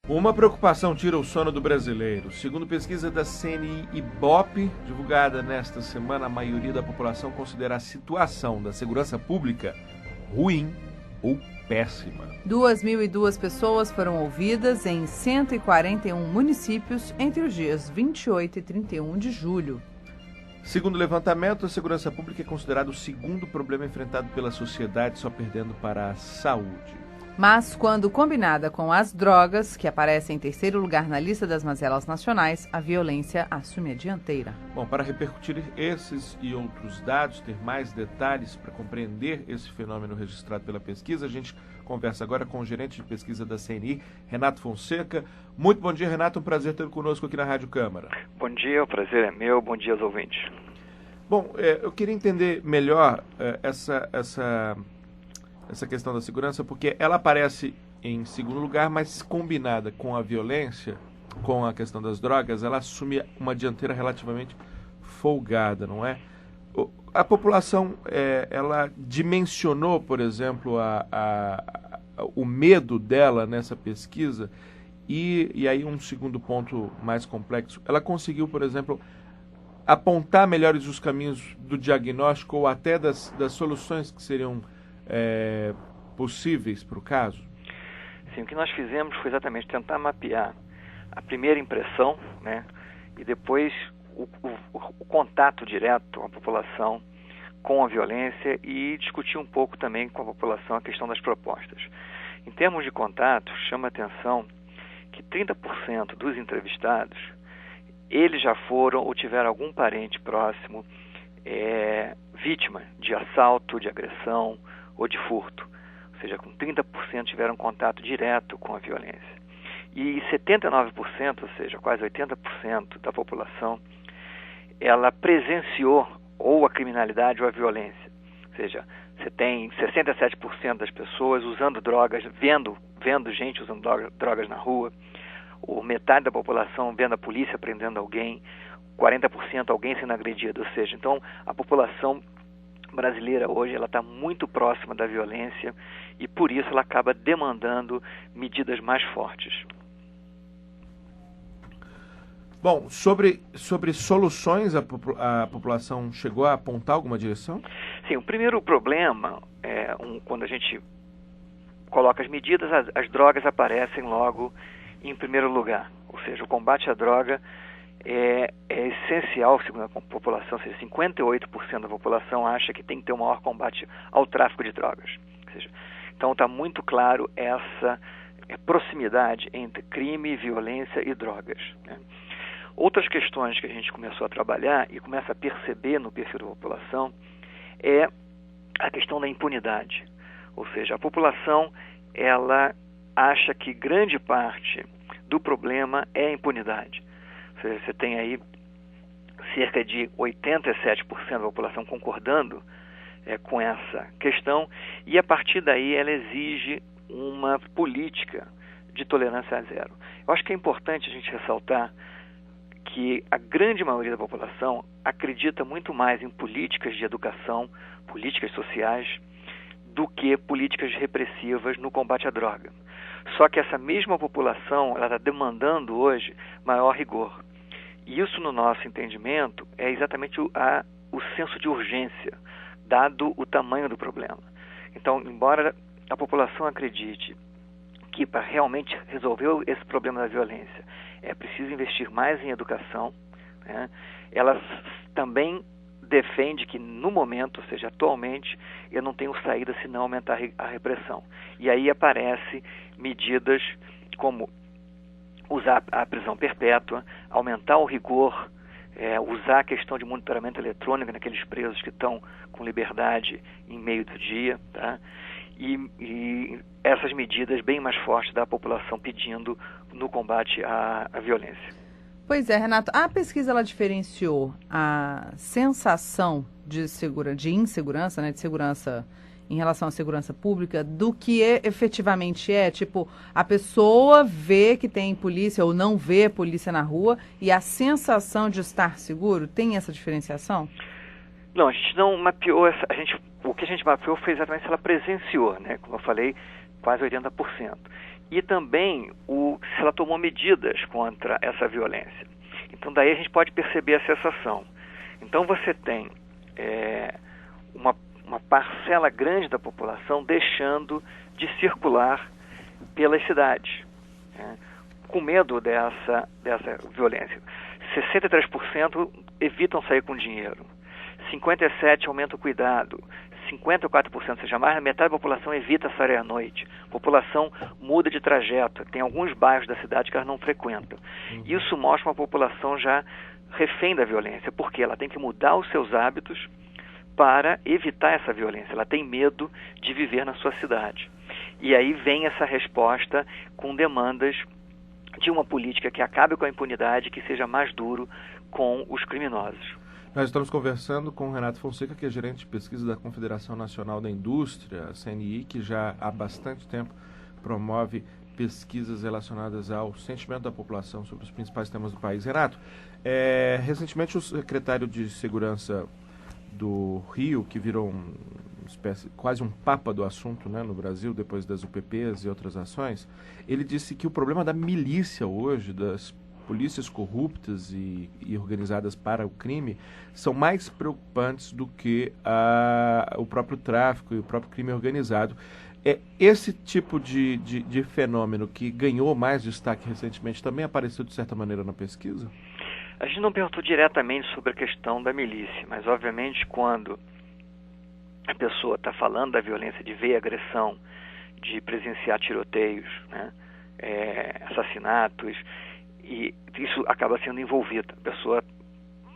Uma preocupação tira o sono do brasileiro. Segundo pesquisa da CNI-Ibope, divulgada nesta semana, a maioria da população considera a situação da segurança pública ruim ou péssima. 2.002 pessoas foram ouvidas em 141 municípios entre os dias 28 e 31 de julho. Segundo o levantamento, a segurança pública é considerado o segundo problema enfrentado pela sociedade, só perdendo para a saúde. Mas, quando combinada com as drogas, que aparecem em terceiro lugar na lista das mazelas nacionais, a violência assume a dianteira. Bom, para repercutir esses e outros dados, ter mais detalhes para compreender esse fenômeno registrado pela pesquisa, a gente conversa agora com o gerente de pesquisa da CNI, Renato Fonseca. Muito bom dia, Renato. Um prazer tê-lo conosco aqui na Rádio Câmara. Bom dia, o prazer é meu. Bom dia aos ouvintes. Bom, eu queria entender melhor essa questão da segurança, porque ela aparece em segundo lugar, mas combinada com a violência, com a questão das drogas, ela assume uma dianteira relativamente folgada, não é? A população, ela dimensionou, por exemplo, o medo dela nessa pesquisa, e aí um segundo ponto mais complexo, ela conseguiu, por exemplo, apontar melhores os caminhos do diagnóstico ou até das soluções que seriam possíveis para o caso? Sim, o que nós fizemos foi exatamente tentar mapear a primeira impressão, né, e depois o contato direto com a população com a violência e discutir um pouco também com a população a questão das propostas. Em termos de contato, chama a atenção que 30% dos entrevistados, eles já foram ou tiveram algum parente próximo vítima de assalto, de agressão ou de furto. Ou seja, com 30% tiveram contato direto com a violência. E 79%, ou seja, quase 80% da população, ela presenciou ou a criminalidade ou a violência. Ou seja, você tem 67% das pessoas usando drogas, vendo gente usando drogas na rua, ou metade da população vendo a polícia prendendo alguém, 40% alguém sendo agredido. Ou seja, então a população brasileira hoje ela está muito próxima da violência e por isso ela acaba demandando medidas mais fortes. Bom, sobre soluções, a população chegou a apontar alguma direção? Sim, o primeiro problema é quando a gente coloca as medidas, as drogas aparecem logo em primeiro lugar. Ou seja, o combate à droga é essencial, segundo a população, ou seja, 58% da população acha que tem que ter um maior combate ao tráfico de drogas. Ou seja, então está muito claro essa proximidade entre crime, violência e drogas, né? Outras questões que a gente começou a trabalhar e começa a perceber no perfil da população é a questão da impunidade. Ou seja, a população ela acha que grande parte do problema é a impunidade. Você tem aí cerca de 87% da população concordando com essa questão e a partir daí ela exige uma política de tolerância zero. Eu acho que é importante a gente ressaltar que a grande maioria da população acredita muito mais em políticas de educação, políticas sociais, do que políticas repressivas no combate à droga. Só que essa mesma população ela está demandando hoje maior rigor. E isso, no nosso entendimento, é exatamente o senso de urgência, dado o tamanho do problema. Então, embora a população acredite que para realmente resolver esse problema da violência é preciso investir mais em educação, né, ela também defende que no momento, ou seja, atualmente, eu não tenho saída senão aumentar a repressão. E aí aparecem medidas como usar a prisão perpétua, aumentar o rigor, usar a questão de monitoramento eletrônico naqueles presos que estão com liberdade em meio do dia, tá? E essas medidas bem mais fortes da população pedindo no combate à violência. Pois é, Renato, a pesquisa ela diferenciou a sensação de insegurança, né, de segurança em relação à segurança pública, do que efetivamente é, tipo, a pessoa vê que tem polícia ou não vê polícia na rua e a sensação de estar seguro, tem essa diferenciação? Não, a gente não mapeou, o que a gente mapeou foi exatamente se ela presenciou, né, como eu falei, quase 80%. e também se ela tomou medidas contra essa violência. Então daí a gente pode perceber a sensação. Então você tem uma parcela grande da população deixando de circular pelas cidades, né, com medo dessa violência. 63% evitam sair com dinheiro, 57% aumenta o cuidado, 54%, ou seja, mais da metade da população evita sair à noite. A população muda de trajeto. Tem alguns bairros da cidade que elas não frequentam. Isso mostra uma população já refém da violência, porque ela tem que mudar os seus hábitos para evitar essa violência. Ela tem medo de viver na sua cidade. E aí vem essa resposta com demandas de uma política que acabe com a impunidade, que seja mais duro com os criminosos. Nós estamos conversando com o Renato Fonseca, que é gerente de pesquisa da Confederação Nacional da Indústria, a CNI, que já há bastante tempo promove pesquisas relacionadas ao sentimento da população sobre os principais temas do país. Renato, recentemente o secretário de Segurança do Rio, que virou quase um papa do assunto, né, no Brasil, depois das UPPs e outras ações, ele disse que o problema da milícia hoje, das polícias corruptas e organizadas para o crime, são mais preocupantes do que o próprio tráfico e o próprio crime organizado. Esse tipo de fenômeno que ganhou mais destaque recentemente também apareceu de certa maneira na pesquisa? A gente não perguntou diretamente sobre a questão da milícia, mas obviamente quando a pessoa está falando da violência, de ver agressão, de presenciar tiroteios, né, assassinatos, e isso acaba sendo envolvido. A pessoa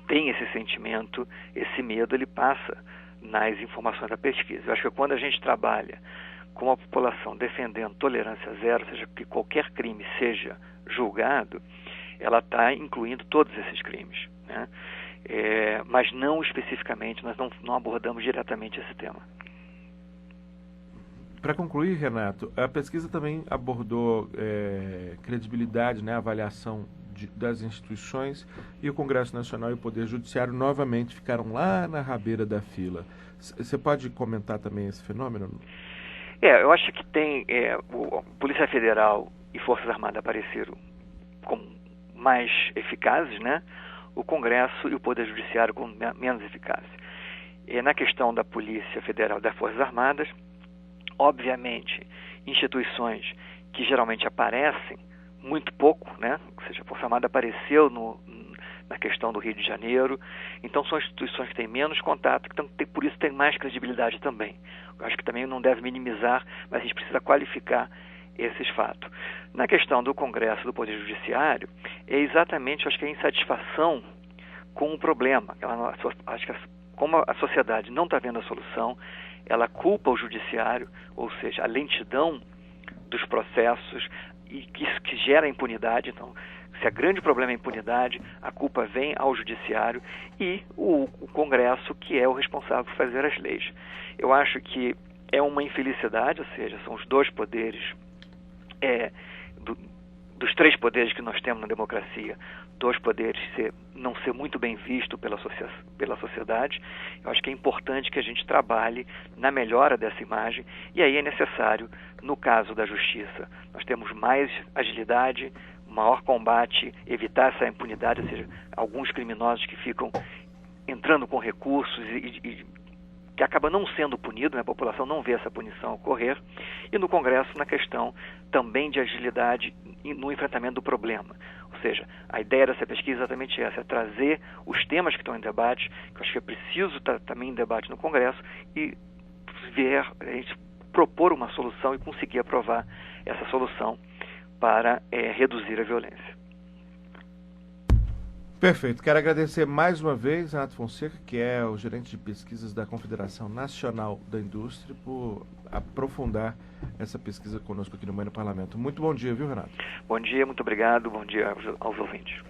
tem esse sentimento, esse medo, ele passa nas informações da pesquisa. Eu acho que quando a gente trabalha com a população defendendo tolerância zero, ou seja, que qualquer crime seja julgado, ela está incluindo todos esses crimes, né? Mas não especificamente, nós não abordamos diretamente esse tema. Para concluir, Renato, a pesquisa também abordou credibilidade, né, avaliação das instituições, e o Congresso Nacional e o Poder Judiciário novamente ficaram lá na rabeira da fila. Você pode comentar também esse fenômeno? Eu acho que tem Polícia Federal e Forças Armadas apareceram como mais eficazes, né? O Congresso e o Poder Judiciário como menos eficazes. Na questão da Polícia Federal e das Forças Armadas, obviamente, instituições que geralmente aparecem muito pouco, né? Ou seja, a Força Armada apareceu na questão do Rio de Janeiro, então são instituições que têm menos contato, então por isso tem mais credibilidade também. Eu acho que também não deve minimizar, mas a gente precisa qualificar esses fatos. Na questão do Congresso e do Poder Judiciário, é exatamente, acho que a insatisfação com o problema. Acho que como a sociedade não está vendo a solução, ela culpa o Judiciário, ou seja, a lentidão dos processos, e isso que gera impunidade. Então, se o grande problema é a impunidade, a culpa vem ao Judiciário e o Congresso, que é o responsável por fazer as leis. Eu acho que é uma infelicidade, ou seja, são os dois poderes, dos três poderes que nós temos na democracia, dois poderes não ser muito bem visto pela sociedade. Eu acho que é importante que a gente trabalhe na melhora dessa imagem, e aí é necessário, no caso da justiça, nós temos mais agilidade, maior combate, evitar essa impunidade, ou seja, alguns criminosos que ficam entrando com recursos e que acaba não sendo punido, né? A população não vê essa punição ocorrer, e no Congresso na questão também de agilidade no enfrentamento do problema. Ou seja, a ideia dessa pesquisa é exatamente essa, é trazer os temas que estão em debate, que eu acho que é preciso estar também em debate no Congresso, e a gente propor uma solução e conseguir aprovar essa solução para reduzir a violência. Perfeito. Quero agradecer mais uma vez a Renato Fonseca, que é o gerente de pesquisas da Confederação Nacional da Indústria, por aprofundar essa pesquisa conosco aqui no Manhã no Parlamento. Muito bom dia, viu, Renato? Bom dia, muito obrigado. Bom dia aos ouvintes.